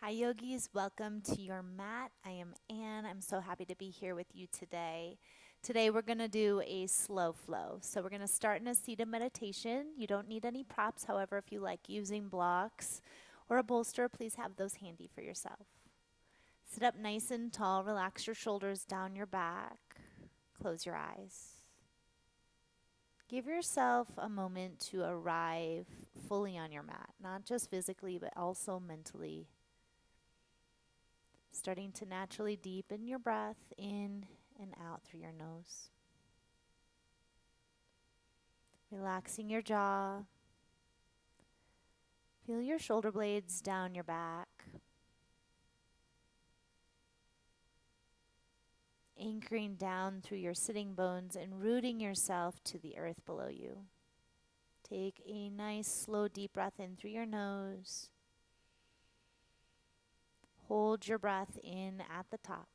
Hi, yogis. Welcome to your mat. I am Anne. I'm so happy to be here with you today. Today, we're going to do a slow flow. So, we're going to start in a seated meditation. You don't need any props. However, if you like using blocks or a bolster, please have those handy for yourself. Sit up nice and tall. Relax your shoulders down your back. Close your eyes. Give yourself a moment to arrive fully on your mat, not just physically, but also mentally. Starting to naturally deepen your breath in and out through your nose. Relaxing your jaw. Feel your shoulder blades down your back. Anchoring down through your sitting bones and rooting yourself to the earth below you. Take a nice, slow, deep breath in through your nose. Hold your breath in at the top.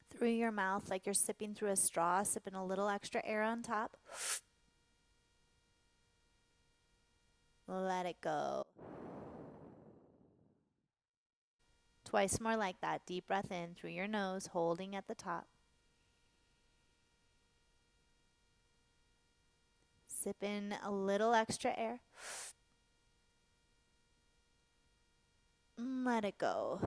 Through your mouth like you're sipping through a straw, sipping a little extra air on top. Let it go. Twice more like that. Deep breath in through your nose, holding at the top. Sip in a little extra air. Let it go.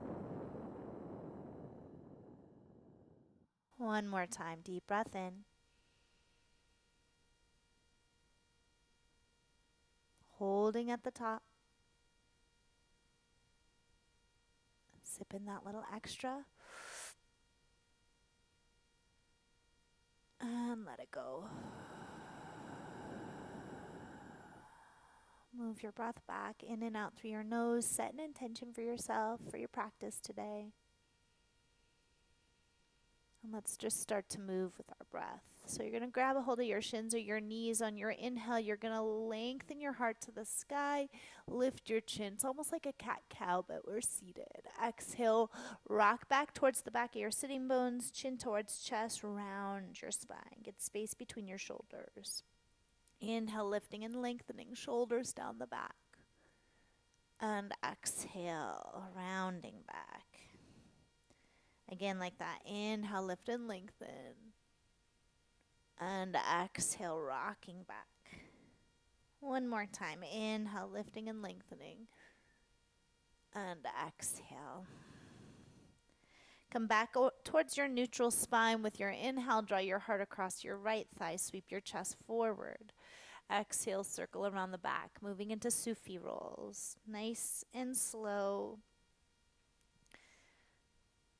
One more time. Deep breath in. Holding at the top. Sip in that little extra. And let it go. Move your breath back in and out through your nose. Set an intention for yourself, for your practice today. And let's just start to move with our breath. So you're going to grab a hold of your shins or your knees. On your inhale, you're going to lengthen your heart to the sky. Lift your chin. It's almost like a cat-cow, but we're seated. Exhale, rock back towards the back of your sitting bones. Chin towards chest. Round your spine. Get space between your shoulders. Inhale, lifting and lengthening. Shoulders down the back. And exhale, rounding back. Again, like that. Inhale, lift and lengthen. And exhale, rocking back. One more time. Inhale, lifting and lengthening. And exhale. Come back towards your neutral spine with your inhale. Draw your heart across your right thigh. Sweep your chest forward. Exhale, circle around the back. Moving into Sufi rolls. Nice and slow.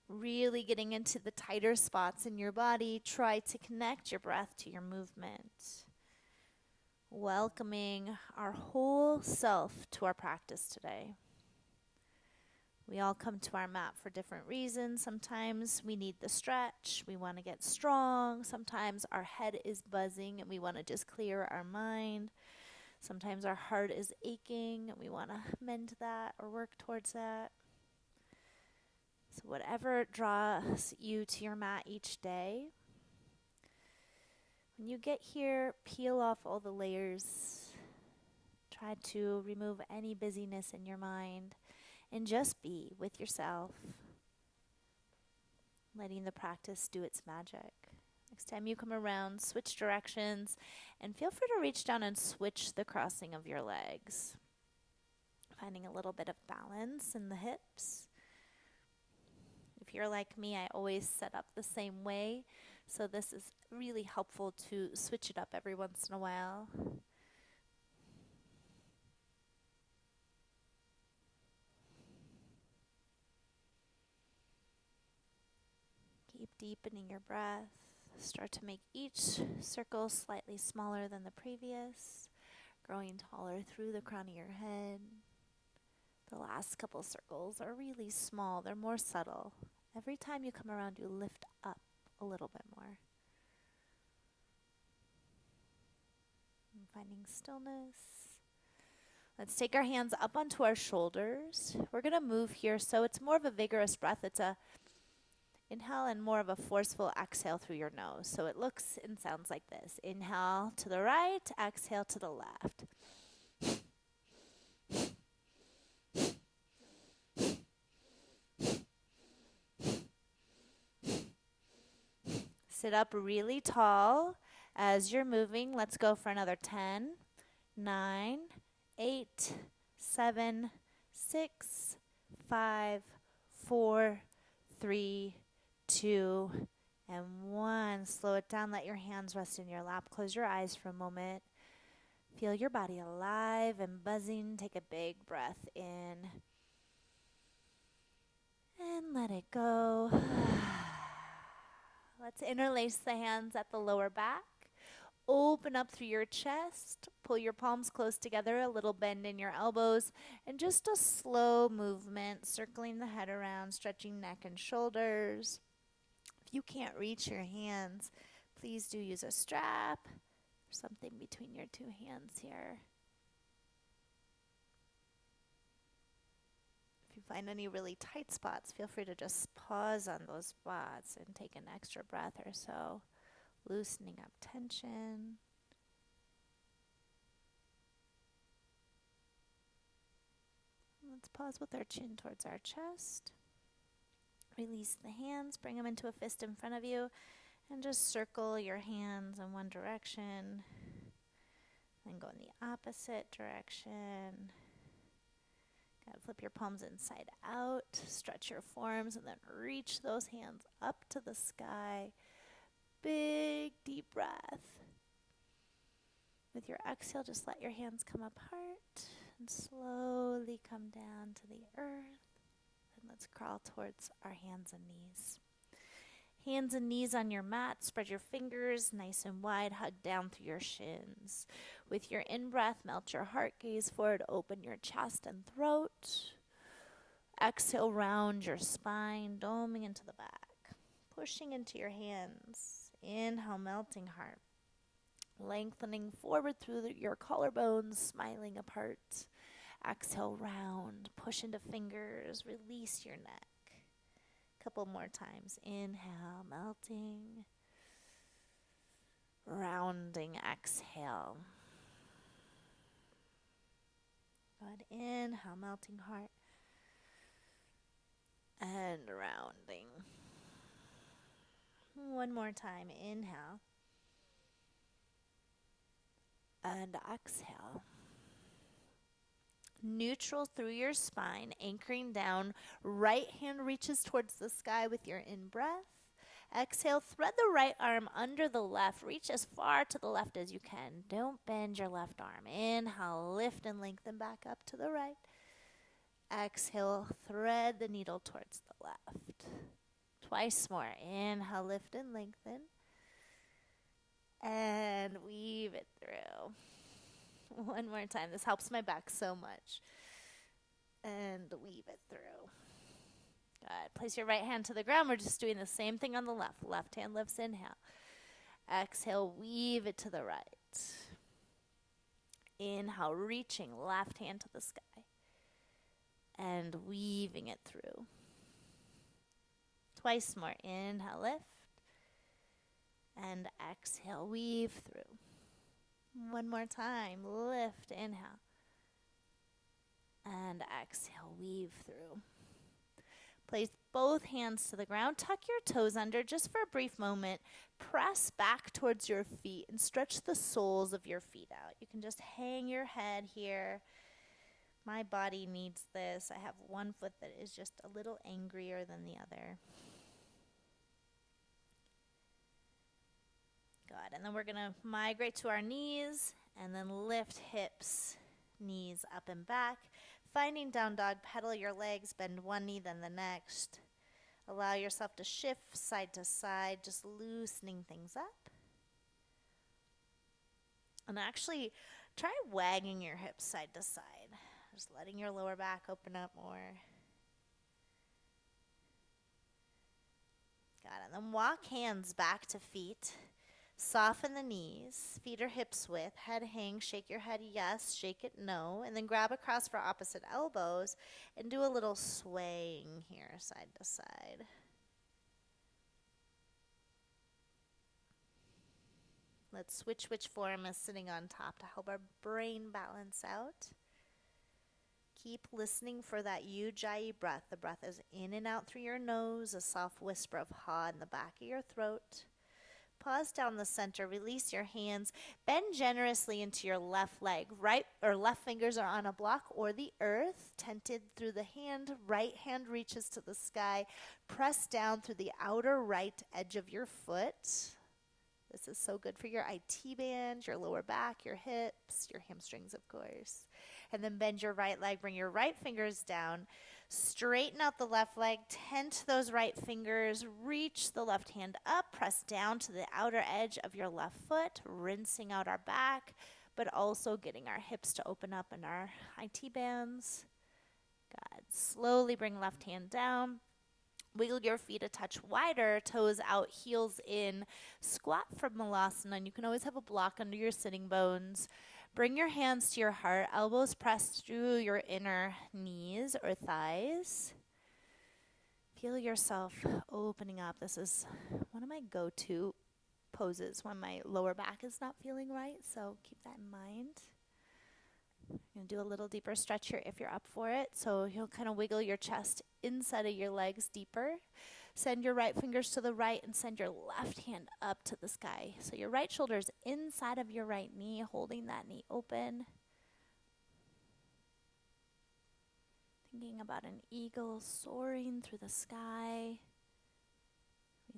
Really getting into the tighter spots in your body. Try to connect your breath to your movement. Welcoming our whole self to our practice today. We all come to our mat for different reasons. Sometimes we need the stretch. We want to get strong. Sometimes our head is buzzing and we want to just clear our mind. Sometimes our heart is aching and we want to mend that or work towards that. So whatever draws you to your mat each day, when you get here, peel off all the layers. Try to remove any busyness in your mind and just be with yourself, letting the practice do its magic. Next time you come around, switch directions and feel free to reach down and switch the crossing of your legs. Finding a little bit of balance in the hips. If you're like me, I always set up the same way, so this is really helpful to switch it up every once in a while. Keep deepening your breath. Start to make each circle slightly smaller than the previous, growing taller through the crown of your head. The last couple circles are really small. They're more subtle. Every time you come around, you lift up a little bit more. And finding stillness. Let's take our hands up onto our shoulders. We're going to move here, so it's more of a vigorous breath. It's a inhale and more of a forceful exhale through your nose. So it looks and sounds like this. Inhale to the right, exhale to the left. Sit up really tall as you're moving. Let's go for another 10, 9, 8, 7, 6, 5, 4, 3, 2, and 1. Slow it down. Let your hands rest in your lap. Close your eyes for a moment. Feel your body alive and buzzing. Take a big breath in. And let it go. Let's interlace the hands at the lower back. Open up through your chest. Pull your palms close together, a little bend in your elbows, and just a slow movement, circling the head around, stretching neck and shoulders. If you can't reach your hands, please do use a strap or something between your two hands here. If you find any really tight spots, feel free to just pause on those spots and take an extra breath or so, loosening up tension. Let's pause with our chin towards our chest. Release the hands, bring them into a fist in front of you, and just circle your hands in one direction. Then go in the opposite direction. Flip your palms inside out, stretch your forearms, and then reach those hands up to the sky. Big, deep breath. With your exhale, just let your hands come apart and slowly come down to the earth. And let's crawl towards our hands and knees. Hands and knees on your mat. Spread your fingers nice and wide. Hug down through your shins. With your in-breath, melt your heart. Gaze forward. Open your chest and throat. Exhale, round your spine, doming into the back. Pushing into your hands. Inhale, melting heart. Lengthening forward through your collarbones, smiling apart. Exhale, round. Push into fingers. Release your neck. Couple more times. Inhale, melting. Rounding, exhale. Good. Inhale, melting heart. And rounding. One more time. Inhale. And exhale. Neutral through your spine, anchoring down. Right hand reaches towards the sky with your in-breath. Exhale, thread the right arm under the left. Reach as far to the left as you can. Don't bend your left arm. Inhale, lift and lengthen back up to the right. Exhale, thread the needle towards the left. Twice more. Inhale, lift and lengthen. And weave it through. One more time. This helps my back so much. And weave it through. Good. Place your right hand to the ground. We're just doing the same thing on the left. Left hand lifts, inhale. Exhale, weave it to the right. Inhale, reaching left hand to the sky. And weaving it through. Twice more. Inhale, lift. And exhale, weave through. One more time. Lift, inhale. And exhale, weave through. Place both hands to the ground. Tuck your toes under just for a brief moment. Press back towards your feet and stretch the soles of your feet out. You can just hang your head here. My body needs this. I have one foot that is just a little angrier than the other. Good. And then we're going to migrate to our knees and then lift hips, knees up and back. Finding down dog, pedal your legs, bend one knee, then the next. Allow yourself to shift side to side, just loosening things up. And actually, try wagging your hips side to side. Just letting your lower back open up more. Got it. And then walk hands back to feet. Soften the knees, feet or hips width, head hang, shake your head yes, shake it no, and then grab across for opposite elbows and do a little swaying here side to side. Let's switch which form is sitting on top to help our brain balance out. Keep listening for that ujjayi breath. The breath is in and out through your nose, a soft whisper of ha in the back of your throat. Pause down the center, release your hands, bend generously into your left leg. Right or left fingers are on a block or the earth, tented through the hand. Right hand reaches to the sky. Press down through the outer right edge of your foot. This is so good for your IT band, your lower back, your hips, your hamstrings, of course. And then bend your right leg, bring your right fingers down, straighten out the left leg, tent those right fingers, reach the left hand up, press down to the outer edge of your left foot, rinsing out our back, but also getting our hips to open up in our IT bands. Good. Slowly bring left hand down. Wiggle your feet a touch wider, toes out, heels in. Squat from Savasana, and you can always have a block under your sitting bones. Bring your hands to your heart, elbows pressed through your inner knees or thighs. Feel yourself opening up. This is one of my go-to poses when my lower back is not feeling right, so keep that in mind. I'm going to do a little deeper stretch here if you're up for it. So you'll kind of wiggle your chest inside of your legs deeper. Send your right fingers to the right and send your left hand up to the sky. So your right shoulder is inside of your right knee, holding that knee open. Thinking about an eagle soaring through the sky.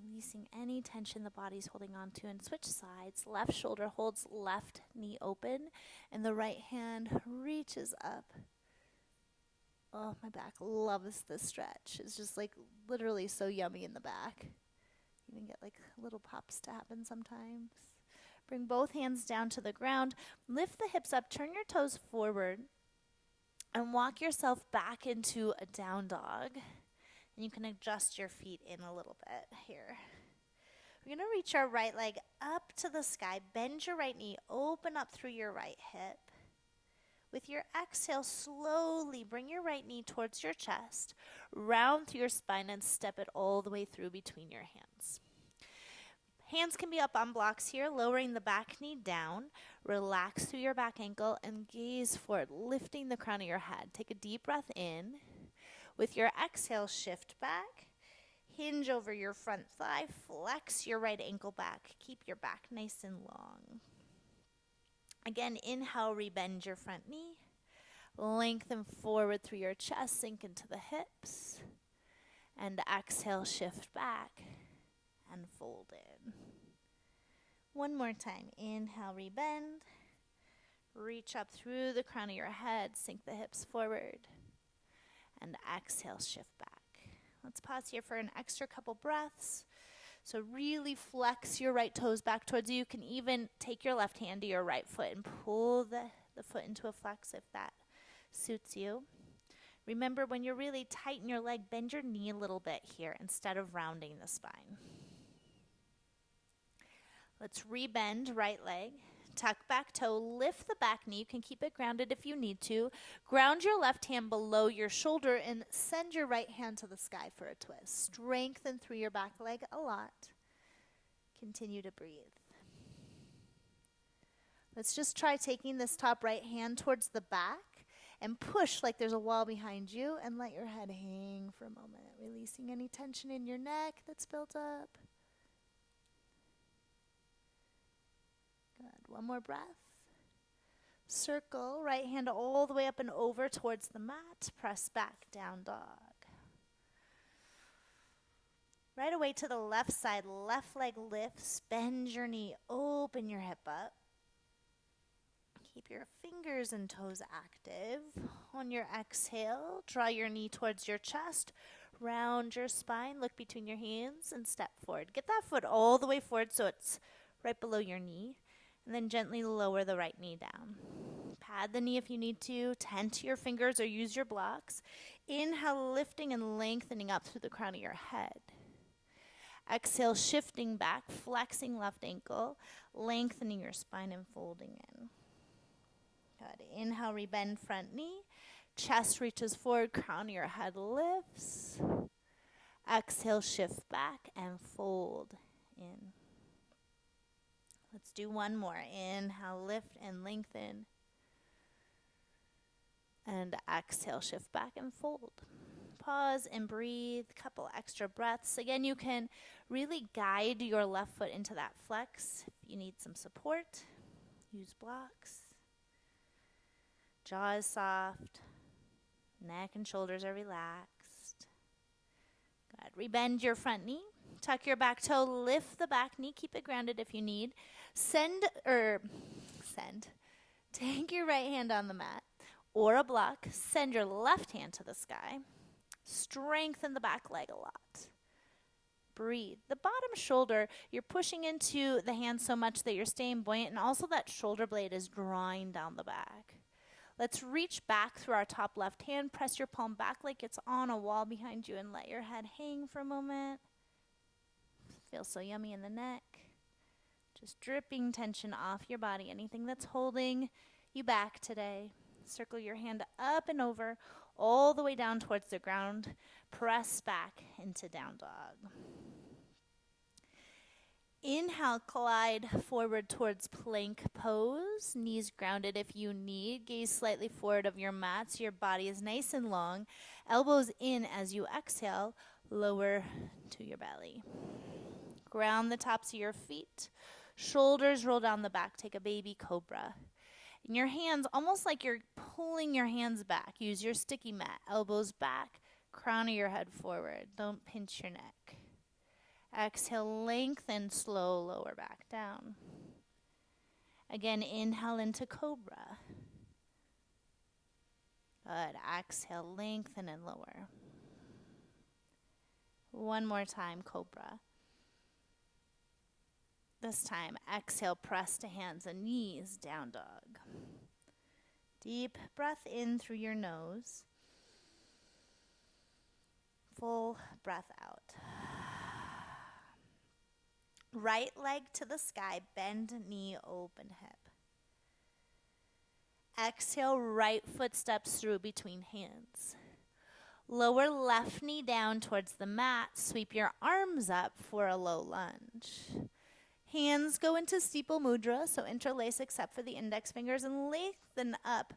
Releasing any tension the body's holding on to, and switch sides. Left shoulder holds left knee open and the right hand reaches up. Oh, my back loves this stretch. It's just like literally so yummy in the back. Even get like little pops to happen sometimes. Bring both hands down to the ground. Lift the hips up, turn your toes forward, and walk yourself back into a down dog. And you can adjust your feet in a little bit here. We're going to reach our right leg up to the sky. Bend your right knee. Open up through your right hip. With your exhale, slowly bring your right knee towards your chest. Round through your spine and step it all the way through between your hands. Hands can be up on blocks here, lowering the back knee down. Relax through your back ankle and gaze forward, lifting the crown of your head. Take a deep breath in. With your exhale, shift back, hinge over your front thigh, flex your right ankle back. Keep your back nice and long. Again, inhale, rebend your front knee. Lengthen forward through your chest, sink into the hips. And exhale, shift back and fold in. One more time. Inhale, rebend. Reach up through the crown of your head, sink the hips forward. And exhale, shift back. Let's pause here for an extra couple breaths. So really flex your right toes back towards you. You can even take your left hand to your right foot and pull the foot into a flex if that suits you. Remember, when you're really tight in your leg, bend your knee a little bit here instead of rounding the spine. Let's rebend right leg. Tuck back toe, lift the back knee. You can keep it grounded if you need to. Ground your left hand below your shoulder and send your right hand to the sky for a twist. Strengthen through your back leg a lot. Continue to breathe. Let's just try taking this top right hand towards the back and push like there's a wall behind you and let your head hang for a moment, releasing any tension in your neck that's built up. Good. One more breath. Circle, right hand all the way up and over towards the mat. Press back, down dog. Right away to the left side, left leg lifts. Bend your knee, open your hip up. Keep your fingers and toes active. On your exhale, draw your knee towards your chest. Round your spine, look between your hands and step forward. Get that foot all the way forward so it's right below your knee. And then gently lower the right knee down. Pad the knee if you need to. Tent your fingers or use your blocks. Inhale, lifting and lengthening up through the crown of your head. Exhale, shifting back, flexing left ankle, lengthening your spine and folding in. Good. Inhale, rebend front knee. Chest reaches forward, crown of your head lifts. Exhale, shift back and fold in. Let's do one more. Inhale, lift and lengthen. And exhale, shift back and fold. Pause and breathe. Couple extra breaths. Again, you can really guide your left foot into that flex. If you need some support, use blocks. Jaw is soft. Neck and shoulders are relaxed. Good. Rebend your front knee. Tuck your back toe. Lift the back knee. Keep it grounded if you need. Take your right hand on the mat or a block. Send your left hand to the sky. Strengthen the back leg a lot. Breathe. The bottom shoulder, you're pushing into the hand so much that you're staying buoyant, and also that shoulder blade is drawing down the back. Let's reach back through our top left hand. Press your palm back like it's on a wall behind you and let your head hang for a moment. Feels so yummy in the neck. Just dripping tension off your body. Anything that's holding you back today. Circle your hand up and over, all the way down towards the ground. Press back into down dog. Inhale, glide forward towards plank pose. Knees grounded if you need. Gaze slightly forward of your mat so your body is nice and long. Elbows in as you exhale. Lower to your belly. Ground the tops of your feet. Shoulders roll down the back. Take a baby cobra. And your hands, almost like you're pulling your hands back. Use your sticky mat. Elbows back. Crown of your head forward. Don't pinch your neck. Exhale, lengthen, slow, lower back down. Again, inhale into cobra. Good. Exhale, lengthen and lower. One more time, cobra. This time, exhale, press to hands and knees, down dog. Deep breath in through your nose. Full breath out. Right leg to the sky, bend knee, open hip. Exhale, right foot steps through between hands. Lower left knee down towards the mat. Sweep your arms up for a low lunge. Hands go into steeple mudra, so interlace except for the index fingers, and lengthen up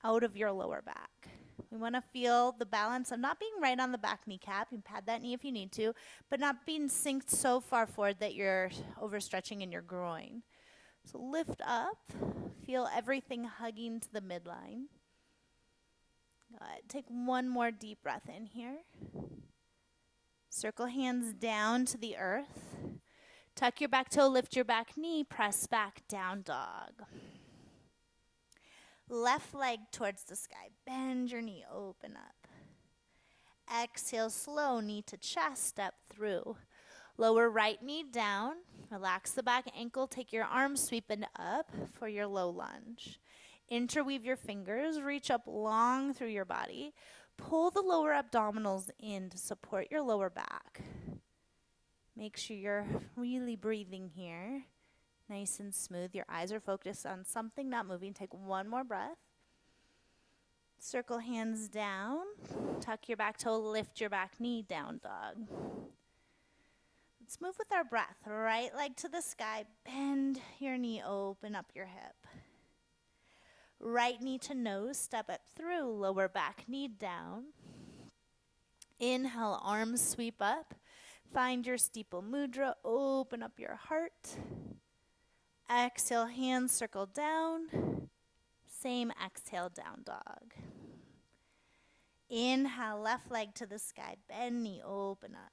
out of your lower back. We want to feel the balance of not being right on the back kneecap. You can pad that knee if you need to, but not being synced so far forward that you're overstretching in your groin. So lift up. Feel everything hugging to the midline. Good. Take one more deep breath in here. Circle hands down to the earth. Tuck your back toe, lift your back knee, press back, down dog. Left leg towards the sky. Bend your knee, open up. Exhale, slow, knee to chest, step through. Lower right knee down. Relax the back ankle. Take your arms, sweep it up for your low lunge. Interweave your fingers. Reach up long through your body. Pull the lower abdominals in to support your lower back. Make sure you're really breathing here. Nice and smooth. Your eyes are focused on something, not moving. Take one more breath. Circle hands down. Tuck your back toe, lift your back knee, down dog. Let's move with our breath. Right leg to the sky. Bend your knee, open up your hip. Right knee to nose, step it through. Lower back knee down. Inhale, arms sweep up. Find your steeple mudra. Open up your heart. Exhale, hands circle down. Same exhale, down dog. Inhale, left leg to the sky. Bend knee, open up.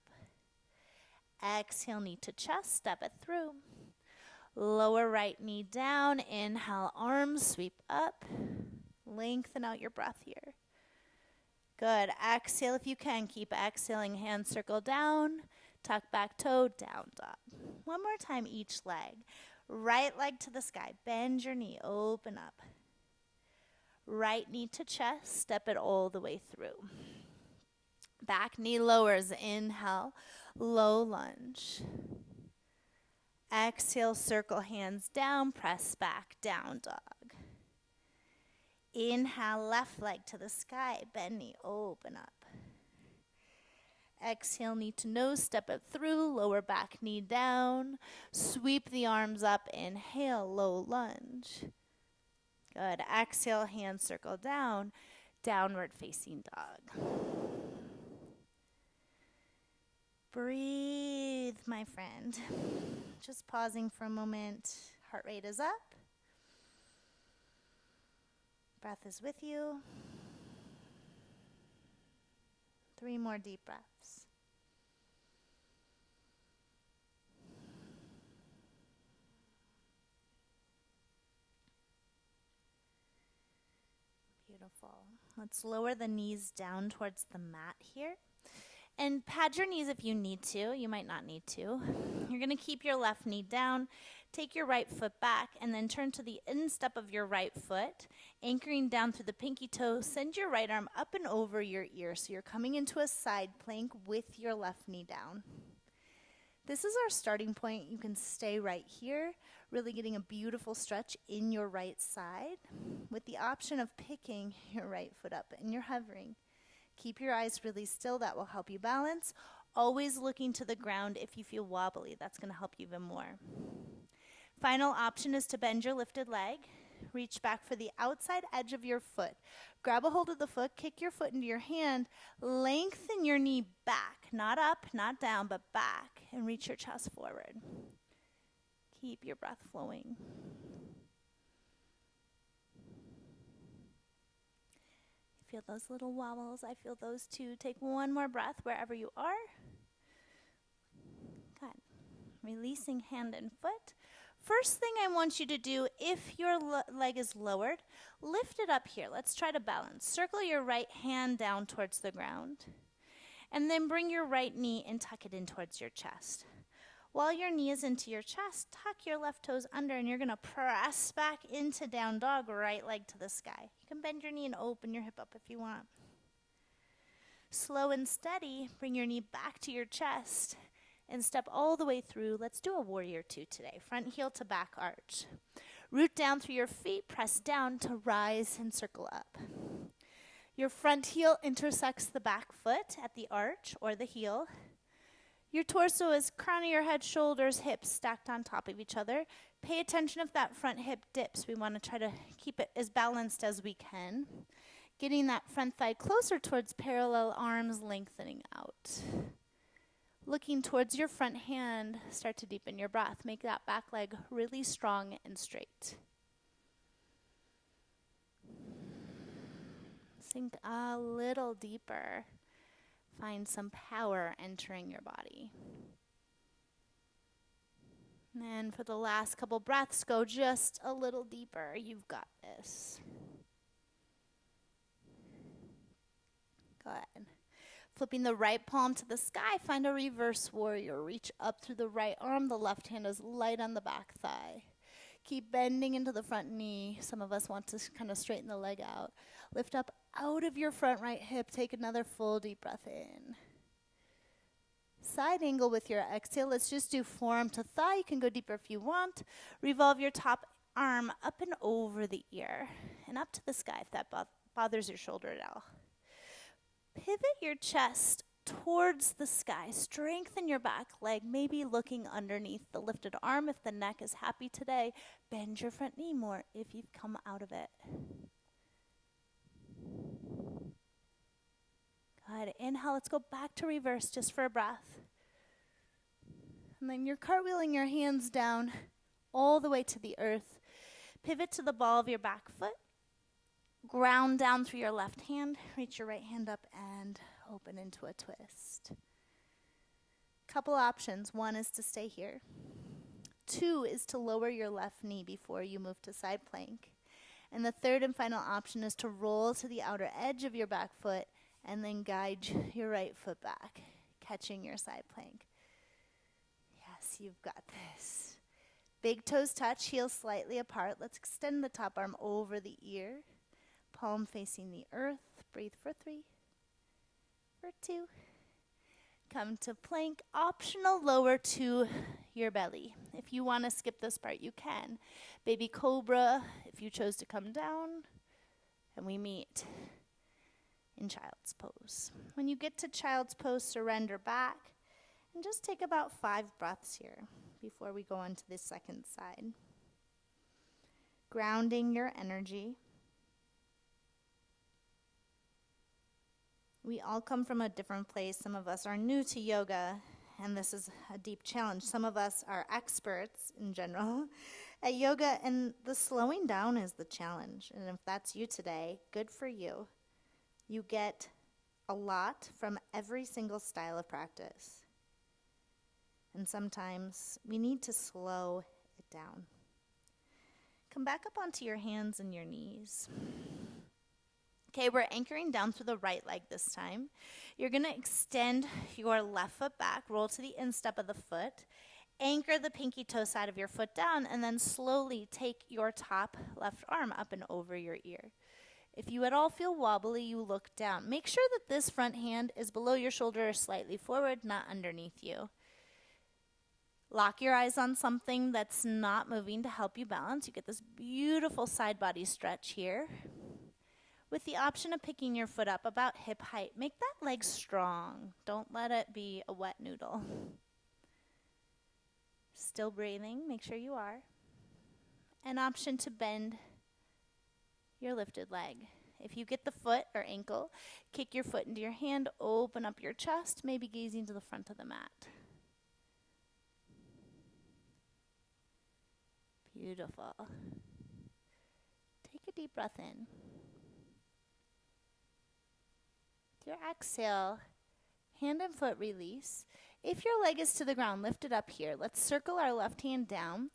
Exhale, knee to chest, step it through. Lower right knee down. Inhale, arms sweep up. Lengthen out your breath here. Good. Exhale if you can. Keep exhaling, hands circle down. Tuck back toe, down dog. One more time each leg. Right leg to the sky. Bend your knee, open up. Right knee to chest, step it all the way through. Back knee lowers. Inhale, low lunge. Exhale, circle hands down, press back, down dog. Inhale, left leg to the sky, bend knee, open up. Exhale, knee to nose, step it through, lower back knee down. Sweep the arms up, inhale, low lunge. Good. Exhale, hands circle down, downward facing dog. Breathe, my friend. Just pausing for a moment. Heart rate is up. Breath is with you. 3 more deep breaths. Beautiful. Let's lower the knees down towards the mat here. And pad your knees if you need to. You might not need to. You're going to keep your left knee down. Take your right foot back and then turn to the instep of your right foot, anchoring down through the pinky toe. Send your right arm up and over your ear so you're coming into a side plank with your left knee down. This is our starting point. You can stay right here, really getting a beautiful stretch in your right side with the option of picking your right foot up and you're hovering. Keep your eyes really still. That will help you balance. Always looking to the ground if you feel wobbly. That's going to help you even more. Final option is to bend your lifted leg. Reach back for the outside edge of your foot. Grab a hold of the foot, kick your foot into your hand, lengthen your knee back, not up, not down, but back, and reach your chest forward. Keep your breath flowing. Feel those little wobbles. I feel those too. Take one more breath wherever you are. Good. Releasing hand and foot. First thing I want you to do, if your leg is lowered, lift it up here. Let's try to balance. Circle your right hand down towards the ground. And then bring your right knee and tuck it in towards your chest. While your knee is into your chest, tuck your left toes under, and you're going to press back into down dog, right leg to the sky. You can bend your knee and open your hip up if you want. Slow and steady, bring your knee back to your chest and step all the way through. Let's do a warrior 2 today. Front heel to back arch. Root down through your feet, press down to rise and circle up. Your front heel intersects the back foot at the arch or the heel. Your torso is crown of your head, shoulders, hips stacked on top of each other. Pay attention if that front hip dips. We want to try to keep it as balanced as we can. Getting that front thigh closer towards parallel arms, lengthening out. Looking towards your front hand, start to deepen your breath. Make that back leg really strong and straight. Sink a little deeper. Find some power entering your body. And then for the last couple breaths, go just a little deeper. You've got this. Good. Flipping the right palm to the sky, find a reverse warrior. Reach up through the right arm. The left hand is light on the back thigh. Keep bending into the front knee. Some of us want to kind of straighten the leg out. Lift up out of your front right hip. Take another full deep breath in. Side angle with your exhale. Let's just do forearm to thigh. You can go deeper if you want. Revolve your top arm up and over the ear and up to the sky if that bothers your shoulder at all. Pivot your chest towards the sky. Strengthen your back leg, maybe looking underneath the lifted arm. If the neck is happy today, bend your front knee more if you've come out of it. Good. Inhale. Let's go back to reverse just for a breath. And then you're cartwheeling your hands down all the way to the earth. Pivot to the ball of your back foot. Ground down through your left hand. Reach your right hand up and open into a twist. Couple options. 1 is to stay here. 2 is to lower your left knee before you move to side plank. And the third and final option is to roll to the outer edge of your back foot and then guide your right foot back, catching your side plank. Yes, you've got this. Big toes touch, heels slightly apart. Let's extend the top arm over the ear. Palm facing the earth. Breathe for 3, for 2. Come to plank. Optional lower to your belly. If you want to skip this part, you can. Baby cobra, if you chose to come down. And we meet in child's pose. When you get to child's pose, surrender back. And just take about 5 breaths here before we go on to the second side. Grounding your energy. We all come from a different place. Some of us are new to yoga, and this is a deep challenge. Some of us are experts in general at yoga, and the slowing down is the challenge. And if that's you today, good for you. You get a lot from every single style of practice. And sometimes we need to slow it down. Come back up onto your hands and your knees. Okay, we're anchoring down through the right leg this time. You're going to extend your left foot back, roll to the instep of the foot, anchor the pinky toe side of your foot down, and then slowly take your top left arm up and over your ear. If you at all feel wobbly, you look down. Make sure that this front hand is below your shoulder or slightly forward, not underneath you. Lock your eyes on something that's not moving to help you balance. You get this beautiful side body stretch here. With the option of picking your foot up about hip height, make that leg strong. Don't let it be a wet noodle. Still breathing, make sure you are. An option to bend your lifted leg. If you get the foot or ankle, kick your foot into your hand, open up your chest, maybe gazing to the front of the mat. Beautiful. Take a deep breath in. Your exhale, hand and foot release. If your leg is to the ground, lift it up here. Let's circle our left hand down.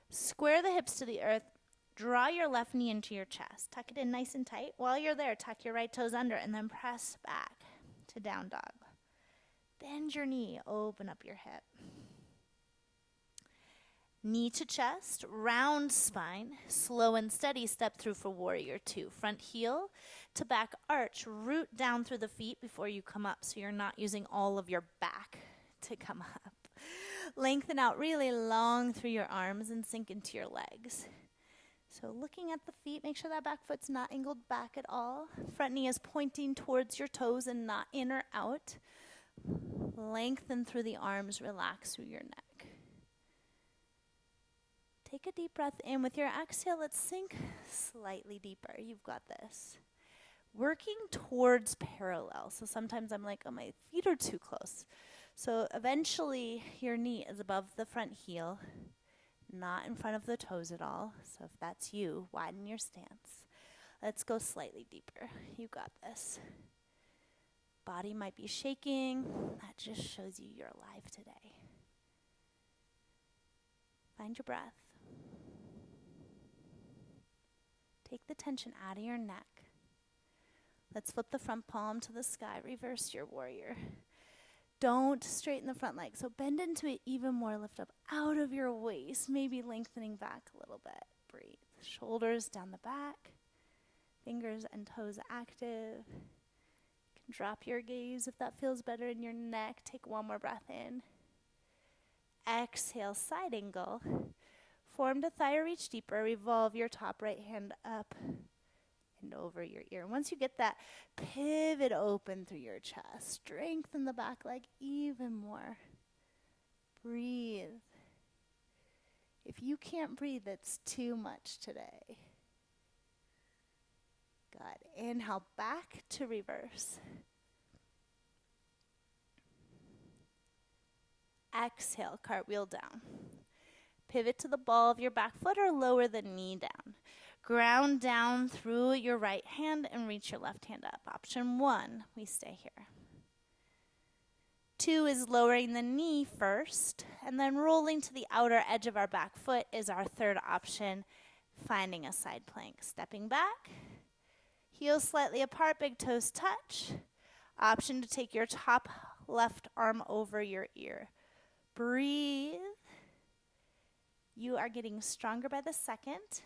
Square the hips to the earth. Draw your left knee into your chest. Tuck it in nice and tight. While you're there, tuck your right toes under and then press back to down dog. Bend your knee, open up your hip. Knee to chest, round spine, slow and steady step through for warrior two. Front heel to back arch, root down through the feet before you come up so you're not using all of your back to come up. Lengthen out really long through your arms and sink into your legs. So looking at the feet, make sure that back foot's not angled back at all. Front knee is pointing towards your toes and not in or out. Lengthen through the arms, relax through your neck. Take a deep breath in. With your exhale, let's sink slightly deeper. You've got this. Working towards parallel. So sometimes I'm like, oh, my feet are too close. So eventually your knee is above the front heel, not in front of the toes at all. So if that's you, widen your stance. Let's go slightly deeper. You got this. Body might be shaking. That just shows you you're alive today. Find your breath. Take the tension out of your neck. Let's flip the front palm to the sky. Reverse your warrior. Don't straighten the front leg. So bend into it even more. Lift up out of your waist, maybe lengthening back a little bit. Breathe. Shoulders down the back. Fingers and toes active. You can drop your gaze if that feels better in your neck. Take one more breath in. Exhale, side angle. Form to thigh or reach deeper. Revolve your top right hand up and over your ear. Once you get that, pivot open through your chest. Strengthen the back leg even more. Breathe. If you can't breathe, it's too much today. Good. Inhale back to reverse. Exhale, cartwheel down. Pivot to the ball of your back foot or lower the knee down. Ground down through your right hand and reach your left hand up. Option 1, we stay here. 2 is lowering the knee first, and then rolling to the outer edge of our back foot is our third option, finding a side plank. Stepping back, heels slightly apart, big toes touch. Option to take your top left arm over your ear. Breathe. You are getting stronger by the second.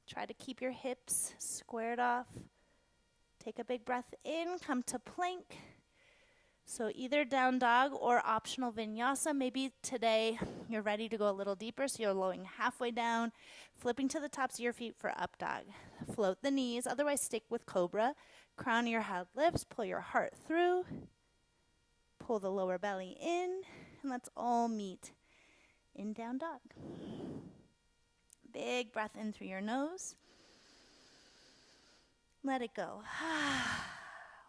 Try to keep your hips squared off. Take a big breath in, come to plank. So either down dog or optional vinyasa. Maybe today you're ready to go a little deeper, so you're lowering halfway down, flipping to the tops of your feet for up dog. Float the knees, otherwise stick with cobra. Crown your head lifts, pull your heart through. Pull the lower belly in, and let's all meet in down dog. Big breath in through your nose. Let it go.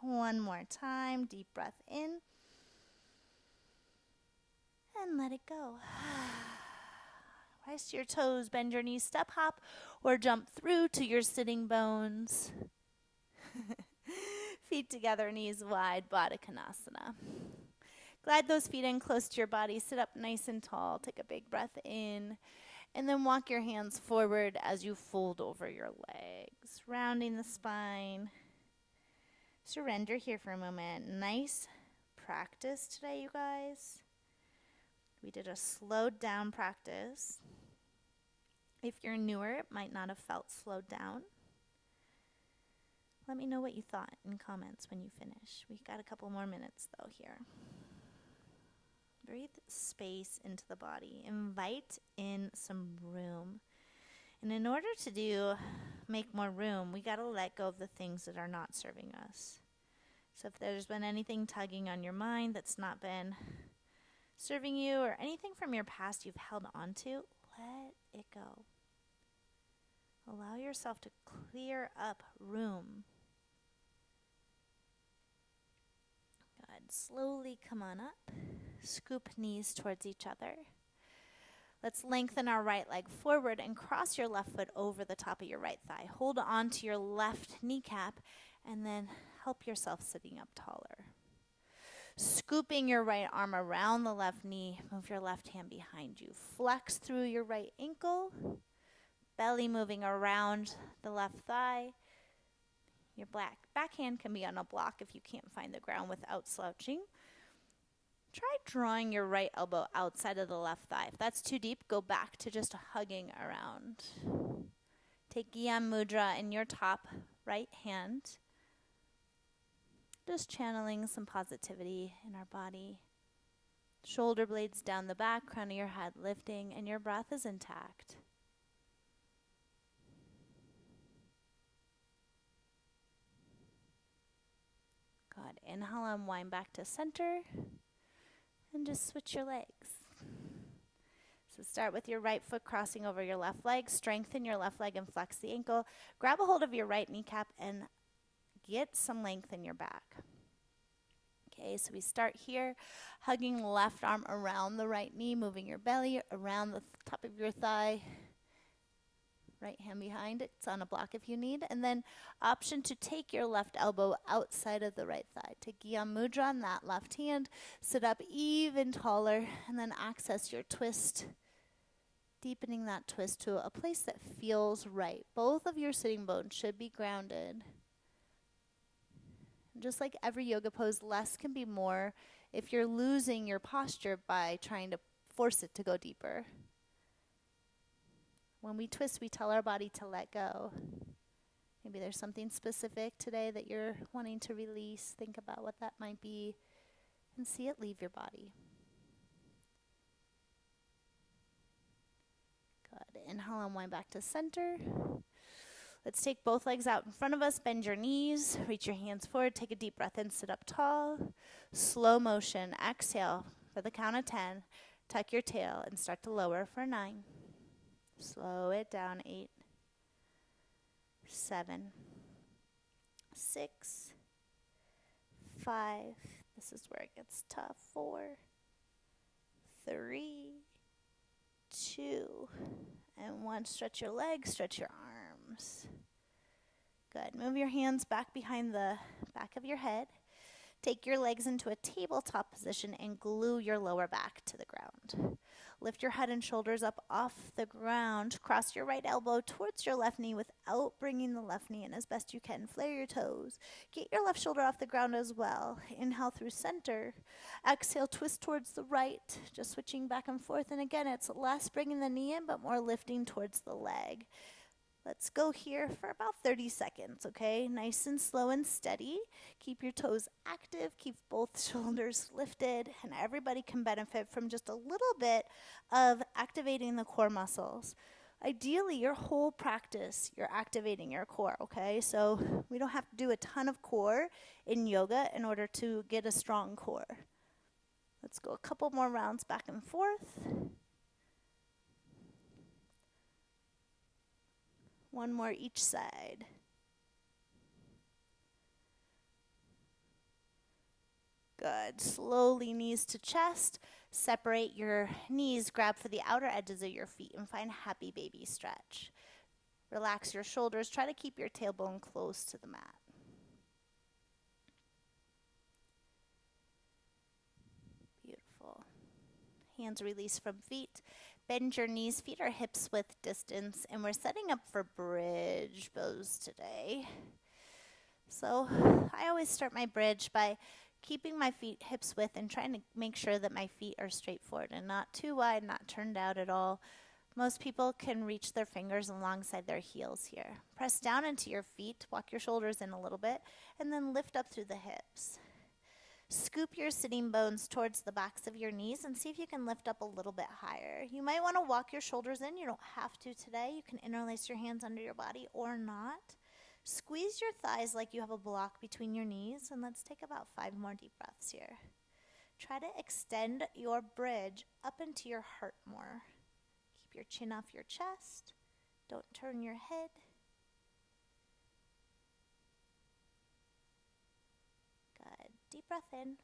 One more time. Deep breath in. And let it go. Rise to your toes, bend your knees, step, hop, or jump through to your sitting bones. Feet together, knees wide, Baddha Konasana. Glide those feet in close to your body. Sit up nice and tall. Take a big breath in. And then walk your hands forward as you fold over your legs, rounding the spine. Surrender here for a moment. Nice practice today, you guys. We did a slowed down practice. If you're newer, it might not have felt slowed down. Let me know what you thought in comments when you finish. We've got a couple more minutes though here. Breathe space into the body. Invite in some room. And in order to make more room, we got to let go of the things that are not serving us. So if there's been anything tugging on your mind that's not been serving you, or anything from your past you've held on to, let it go. Allow yourself to clear up room. Good. Slowly come on up. Scoop knees towards each other. Let's lengthen our right leg forward and cross your left foot over the top of your right thigh. Hold on to your left kneecap and then help yourself sitting up taller. Scooping your right arm around the left knee, move your left hand behind you. Flex through your right ankle, belly moving around the left thigh. Your back hand can be on a block if you can't find the ground without slouching. Try drawing your right elbow outside of the left thigh. If that's too deep, go back to just hugging around. Take Gyan Mudra in your top right hand. Just channeling some positivity in our body. Shoulder blades down the back, crown of your head lifting, and your breath is intact. Good. Inhale, unwind back to center. And just switch your legs. So start with your right foot crossing over your left leg. Strengthen your left leg and flex the ankle. Grab a hold of your right kneecap and get some length in your back. Okay, so we start here, hugging left arm around the right knee, moving your belly around the top of your thigh. Right hand behind it. It's on a block if you need. And then option to take your left elbow outside of the right thigh. Take Gyan Mudra on that left hand. Sit up even taller and then access your twist. Deepening that twist to a place that feels right. Both of your sitting bones should be grounded. Just like every yoga pose, less can be more if you're losing your posture by trying to force it to go deeper. When we twist, we tell our body to let go. Maybe there's something specific today that you're wanting to release. Think about what that might be and see it leave your body. Good. Inhale, unwind back to center. Let's take both legs out in front of us. Bend your knees. Reach your hands forward. Take a deep breath in. Sit up tall. Slow motion. Exhale for the count of 10. Tuck your tail and start to lower for 9. Slow it down. 8, 7, 6, 5. This is where it gets tough. 4, 3, 2, and 1. Stretch your legs. Stretch your arms. Good. Move your hands back behind the back of your head. Take your legs into a tabletop position and glue your lower back to the ground. Lift your head and shoulders up off the ground. Cross your right elbow towards your left knee without bringing the left knee in as best you can. Flare your toes. Get your left shoulder off the ground as well. Inhale through center. Exhale, twist towards the right. Just switching back and forth. And again, it's less bringing the knee in, but more lifting towards the leg. Let's go here for about 30 seconds, okay? Nice and slow and steady. Keep your toes active. Keep both shoulders lifted. And everybody can benefit from just a little bit of activating the core muscles. Ideally, your whole practice, you're activating your core, okay? So we don't have to do a ton of core in yoga in order to get a strong core. Let's go a couple more rounds back and forth. One more each side. Good. Slowly knees to chest. Separate your knees, grab for the outer edges of your feet, and find happy baby stretch. Relax your shoulders. Try to keep your tailbone close to the mat. Beautiful. Hands release from feet. Bend your knees, feet are hips width distance, and we're setting up for bridge pose today. So I always start my bridge by keeping my feet hips width and trying to make sure that my feet are straight forward and not too wide, not turned out at all. Most people can reach their fingers alongside their heels here. Press down into your feet, walk your shoulders in a little bit, and then lift up through the hips. Scoop your sitting bones towards the backs of your knees and see if you can lift up a little bit higher. You might want to walk your shoulders in. You don't have to today. You can interlace your hands under your body or not. Squeeze your thighs like you have a block between your knees, and let's take about 5 more deep breaths here. Try to extend your bridge up into your heart more. Keep your chin off your chest. Don't turn your head. Good. Deep breath in.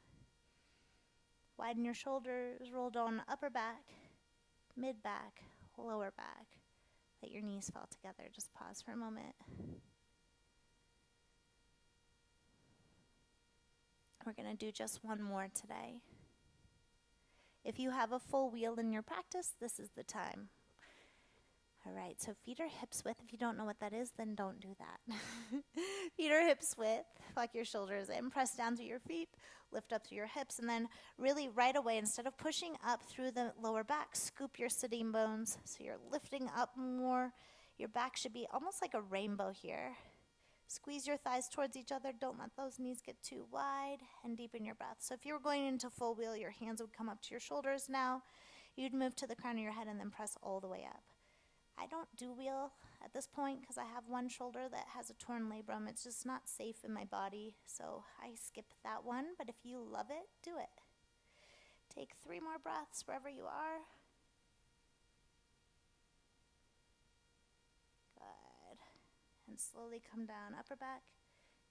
Widen your shoulders, roll down upper back, mid back, lower back. Let your knees fall together. Just pause for a moment. We're going to do just one more today. If you have a full wheel in your practice, this is the time. All right, so feet are hips width. If you don't know what that is, then don't do that. Feet are hips width. Walk your shoulders in. Press down through your feet. Lift up through your hips. And then really right away, instead of pushing up through the lower back, scoop your sitting bones. So you're lifting up more. Your back should be almost like a rainbow here. Squeeze your thighs towards each other. Don't let those knees get too wide, and deepen your breath. So if you were going into full wheel, your hands would come up to your shoulders now. You'd move to the crown of your head and then press all the way up. I don't do wheel at this point because I have one shoulder that has a torn labrum. It's just not safe in my body, so I skip that one. But if you love it, do it. Take 3 more breaths wherever you are. Good. And slowly come down, upper back,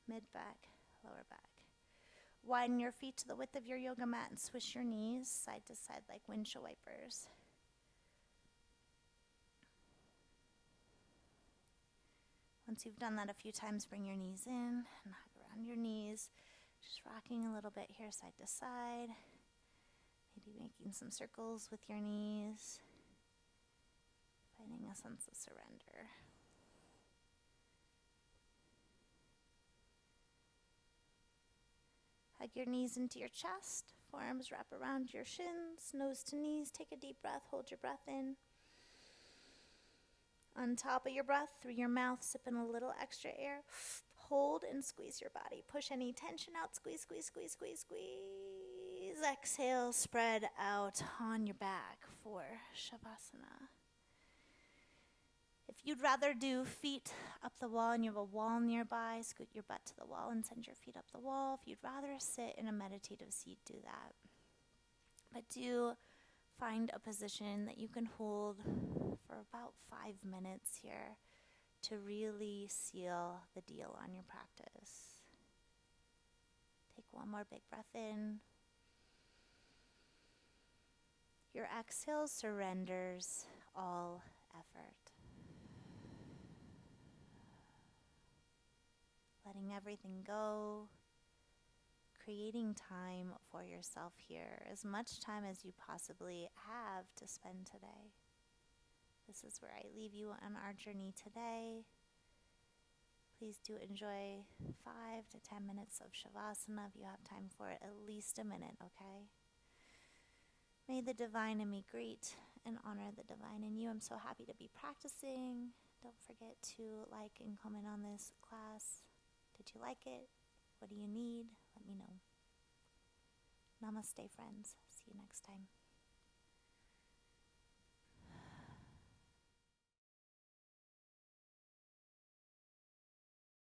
mid back, lower back. Widen your feet to the width of your yoga mat and swish your knees side to side like windshield wipers. Once you've done that a few times, bring your knees in and hug around your knees. Just rocking a little bit here side to side. Maybe making some circles with your knees. Finding a sense of surrender. Hug your knees into your chest. Forearms wrap around your shins. Nose to knees. Take a deep breath. Hold your breath in. On top of your breath, through your mouth, sip in a little extra air. Hold and squeeze your body. Push any tension out. Squeeze, squeeze, squeeze, squeeze, squeeze. Exhale, spread out on your back for Savasana. If you'd rather do feet up the wall and you have a wall nearby, scoot your butt to the wall and send your feet up the wall. If you'd rather sit in a meditative seat, do that. But do find a position that you can hold for about 5 minutes here to really seal the deal on your practice. Take one more big breath in. Your exhale surrenders all effort. Letting everything go. Creating time for yourself here, as much time as you possibly have to spend today. This is where I leave you on our journey today. Please do enjoy 5 to 10 minutes of Savasana if you have time for it, at least a minute, okay? May the divine in me greet and honor the divine in you. I'm so happy to be practicing. Don't forget to like and comment on this class. Did you like it? What do you need? Let me know. Namaste, friends. See you next time.